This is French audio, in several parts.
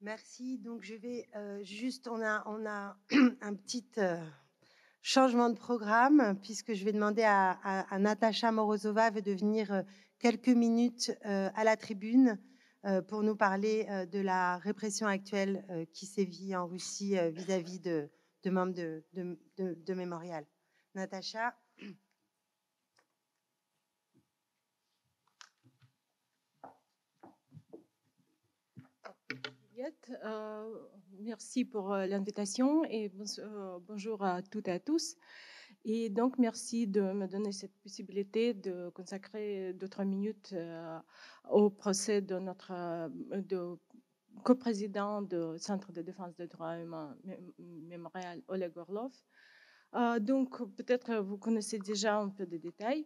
Merci. Donc, je vais juste, on a un petit changement de programme, puisque je vais demander à Natacha Morozova de venir quelques minutes à la tribune pour nous parler de la répression actuelle qui sévit en Russie vis-à-vis de membres de Mémorial. Natacha. Merci pour l'invitation et bonjour à toutes et à tous. Et donc, merci de me donner cette possibilité de consacrer 2-3 minutes au procès de notre coprésident du Centre de défense des droits humains Mémorial, Oleg Orlov. Donc, peut-être vous connaissez déjà un peu de détails.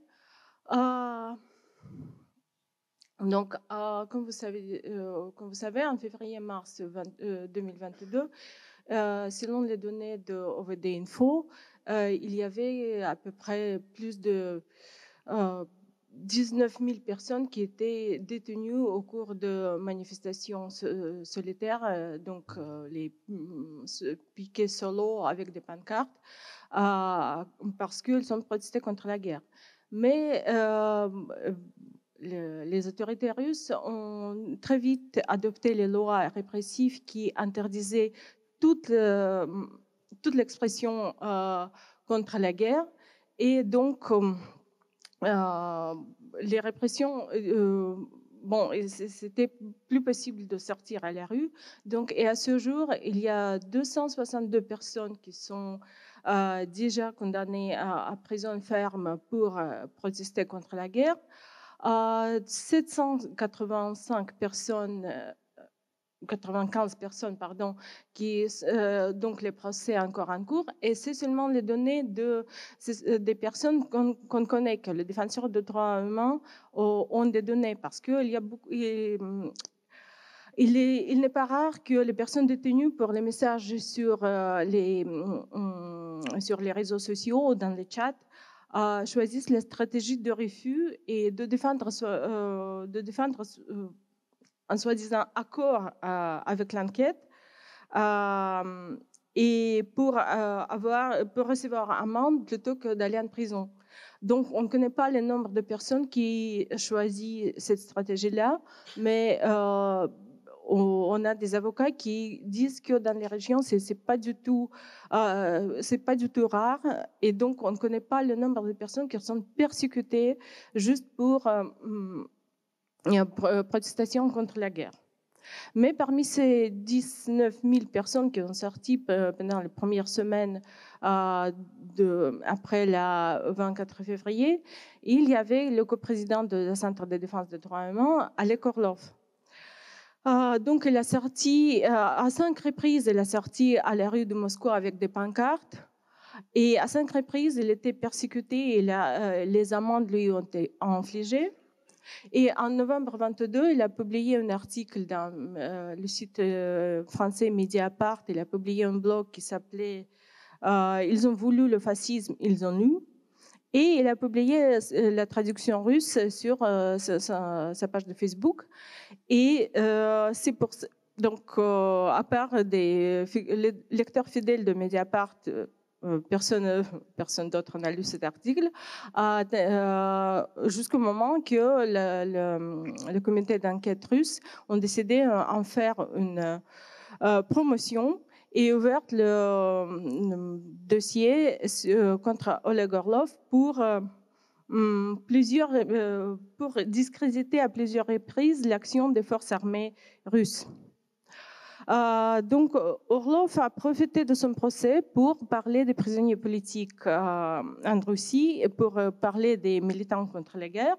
Donc, comme vous savez, en février-mars 2022, selon les données de OVD Info, il y avait à peu près plus de 19 000 personnes qui étaient détenues au cours de manifestations solitaires, donc les piquets solo avec des pancartes, parce qu'ils ont protesté contre la guerre. Mais les autorités russes ont très vite adopté les lois répressives qui interdisaient toute l'expression contre la guerre. Et donc, les répressions, c'était plus possible de sortir à la rue. Donc, et à ce jour, il y a 262 personnes qui sont déjà condamnées à prison ferme pour protester contre la guerre. 785 personnes, 95 personnes, pardon, donc les procès encore en cours, et c'est seulement les données des personnes qu'on connaît, que les défenseurs des droits humains ont des données, parce qu'il y a beaucoup. Il n'est pas rare que les personnes détenues pour les messages sur les réseaux sociaux ou dans les chats choisissent la stratégie de refus et de défendre un soi-disant accord avec l'enquête et pour recevoir amende plutôt que d'aller en prison. Donc, on ne connaît pas le nombre de personnes qui choisissent cette stratégie-là, mais on a des avocats qui disent que dans les régions, c'est pas du tout rare, et donc on ne connaît pas le nombre de personnes qui sont persécutées juste pour protestation contre la guerre. Mais parmi ces 19 000 personnes qui ont sorti pendant les premières semaines après le 24 février, il y avait le coprésident du Centre de défense des droits humains, Oleg Orlov. Donc, il a sorti à 5 reprises, il a sorti à la rue de Moscou avec des pancartes. Et à 5 reprises, il était persécuté et les amendes lui ont été infligées. Et en novembre 22, il a publié un article dans le site français Mediapart. Il a publié un blog qui s'appelait Ils ont voulu le fascisme, ils ont eu. Et il a publié la traduction russe sur sa page de Facebook. Et c'est pour ça. Donc, à part des lecteurs fidèles de Mediapart, personne d'autre n'a lu cet article, jusqu'au moment que le comité d'enquête russe ont décidé d'en faire une promotion et ouvert le dossier contre Oleg Orlov pour discréditer à plusieurs reprises l'action des forces armées russes. Donc, Orlov a profité de son procès pour parler des prisonniers politiques en Russie et pour parler des militants contre la guerre.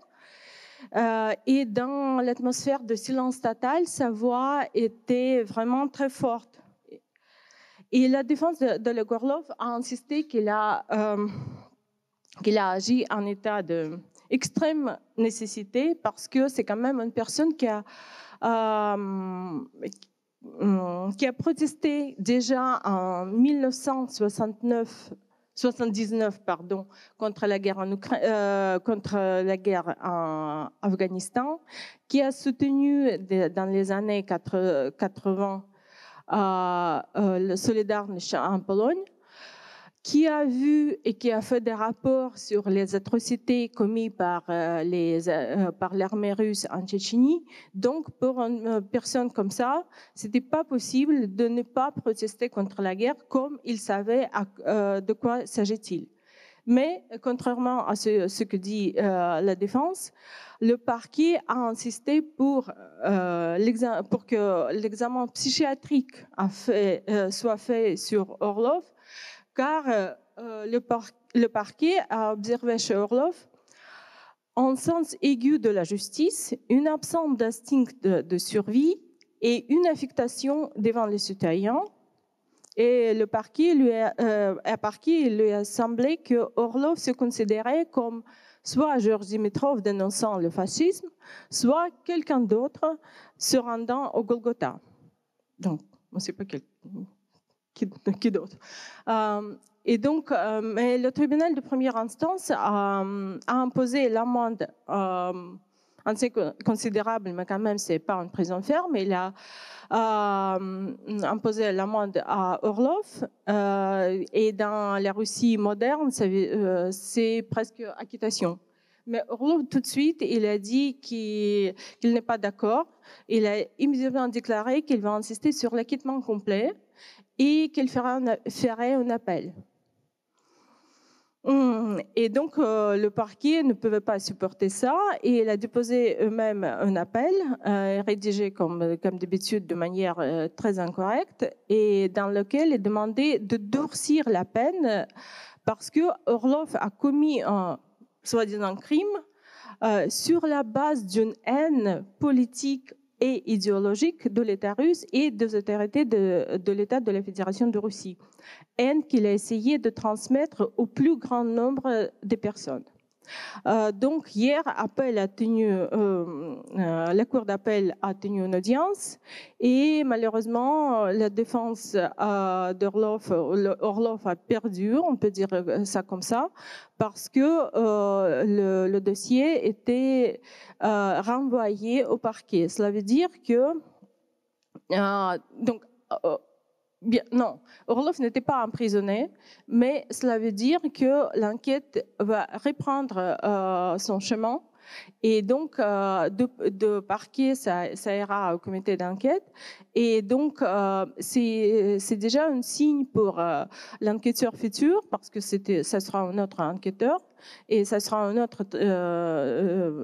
Et dans l'atmosphère de silence total, sa voix était vraiment très forte. Et la défense de Orlov a insisté qu'il a agi en état d'extrême nécessité, parce que c'est quand même une personne qui a protesté déjà en 1979 contre la guerre en Afghanistan, qui a soutenu dans les années 80 le Solidarność en Pologne, qui a vu et qui a fait des rapports sur les atrocités commises par l'armée russe en Tchétchénie. Donc, pour une personne comme ça, c'était pas possible de ne pas protester contre la guerre comme il savait de quoi s'agit-il. Mais contrairement à ce que dit la défense, le parquet a insisté pour que l'examen psychiatrique soit fait sur Orlov, car le parquet a observé chez Orlov un sens aigu de la justice, une absence d'instinct de survie et une affectation devant les citoyens. Et le parquet lui a semblé que Orlov se considérait comme soit Georges Dimitrov dénonçant le fascisme, soit quelqu'un d'autre se rendant au Golgotha. Donc, on ne sait pas qui d'autre. Et donc, mais le tribunal de première instance a imposé l'amende assez considérable, mais quand même, ce n'est pas une prison ferme. Il a imposé l'amende à Orlov. Et dans la Russie moderne, c'est presque acquittation. Mais Orlov, tout de suite, il a dit qu'il n'est pas d'accord. Il a immédiatement déclaré qu'il va insister sur l'acquittement complet et qu'il ferait un appel. Et donc, le parquet ne pouvait pas supporter ça et il a déposé eux-mêmes un appel rédigé comme d'habitude de manière très incorrecte et dans lequel il demandait de durcir la peine parce que Orlov a commis un soi-disant crime sur la base d'une haine politique et idéologique de l'État russe et des autorités de l'État de la Fédération de Russie. Haine qu'il a essayé de transmettre au plus grand nombre de personnes. Donc hier, la cour d'appel a tenu une audience et malheureusement, la défense d'Orlov a perdu, on peut dire ça comme ça, parce que le dossier était renvoyé au parquet. Cela veut dire que non, Orlov n'était pas emprisonné, mais cela veut dire que l'enquête va reprendre son chemin et donc de parquet, ça ira au comité d'enquête et donc c'est déjà un signe pour l'enquêteur futur parce que ça sera un autre enquêteur et ça sera un autre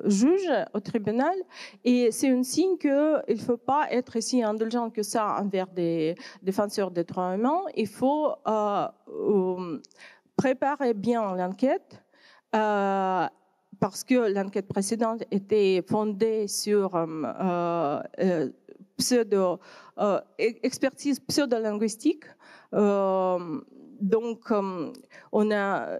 juge au tribunal et c'est un signe qu'il ne faut pas être si indulgent que ça envers des défenseurs des droits humains. Il faut préparer bien l'enquête parce que l'enquête précédente était fondée sur expertise pseudo-linguistique. Donc, on a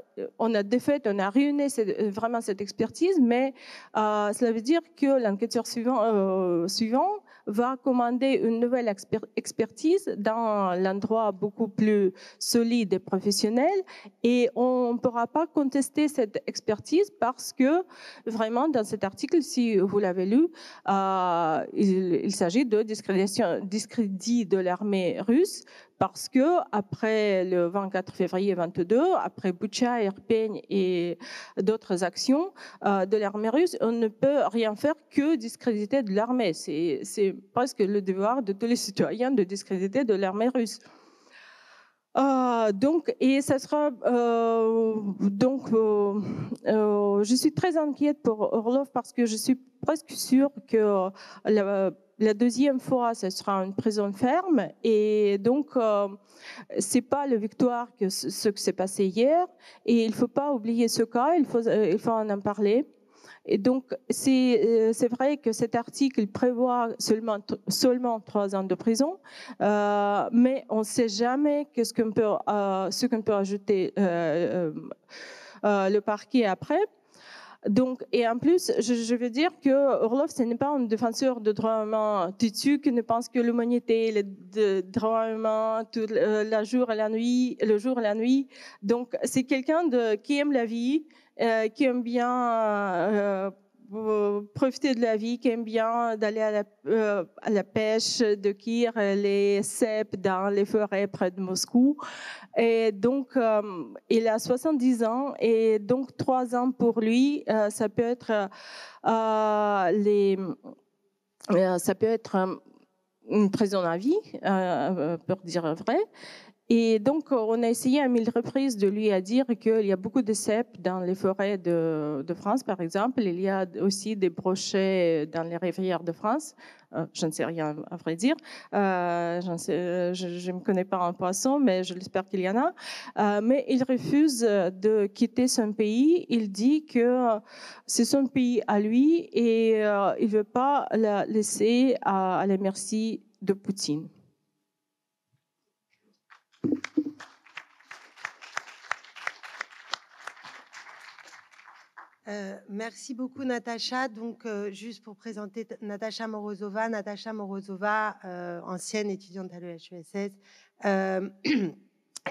ruiné vraiment cette expertise, mais cela veut dire que l'enquêteur suivant va commander une nouvelle expertise dans l'endroit beaucoup plus solide et professionnel et on ne pourra pas contester cette expertise parce que vraiment dans cet article, si vous l'avez lu, il s'agit de discrédit de l'armée russe parce que après le 24 février 22, après Boutcha, Irpin et d'autres actions de l'armée russe, on ne peut rien faire que discréditer de l'armée. C'est presque le devoir de tous les citoyens de discréditer de l'armée russe. Et ça sera je suis très inquiète pour Orlov parce que je suis presque sûre que la deuxième fois, ce sera une prison ferme et donc c'est pas la victoire que ce qui s'est passé hier et il faut pas oublier ce cas, il faut en parler. Et donc, c'est vrai que cet article prévoit seulement 3 ans de prison, mais on ne sait jamais ce qu'on peut ajouter le parquet après. Donc, et en plus, je veux dire que Orlov, ce n'est pas un défenseur de droits humains têtu qui ne pense que l'humanité, les droits humains, le jour et la nuit. Donc, c'est quelqu'un qui aime la vie, qui aime bien profiter de la vie, qui aime bien d'aller à la pêche, de cueillir les cèpes dans les forêts près de Moscou. Et donc, il a 70 ans et donc 3 ans pour lui, ça peut être ça peut être une prison à vie, pour dire vrai. Et donc, on a essayé à 1000 reprises de lui dire qu'il y a beaucoup de cèpes dans les forêts de France, par exemple. Il y a aussi des brochets dans les rivières de France. Je ne sais rien, à vrai dire. Je ne me connais pas en poisson, mais je l'espère qu'il y en a. Mais il refuse de quitter son pays. Il dit que c'est son pays à lui et il ne veut pas la laisser à la merci de Poutine. Merci beaucoup, Natacha. Donc, juste pour présenter Natacha Morozova. Natacha Morozova, ancienne étudiante à l'EHESS,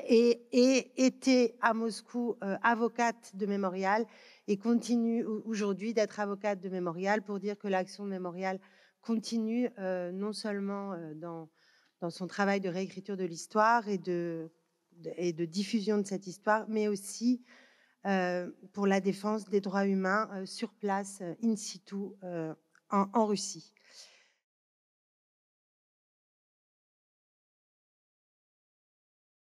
et était à Moscou avocate de Mémorial et continue aujourd'hui d'être avocate de Mémorial pour dire que l'action de Mémorial continue non seulement dans son travail de réécriture de l'histoire et de diffusion de cette histoire, mais aussi pour la défense des droits humains sur place, in situ, en Russie.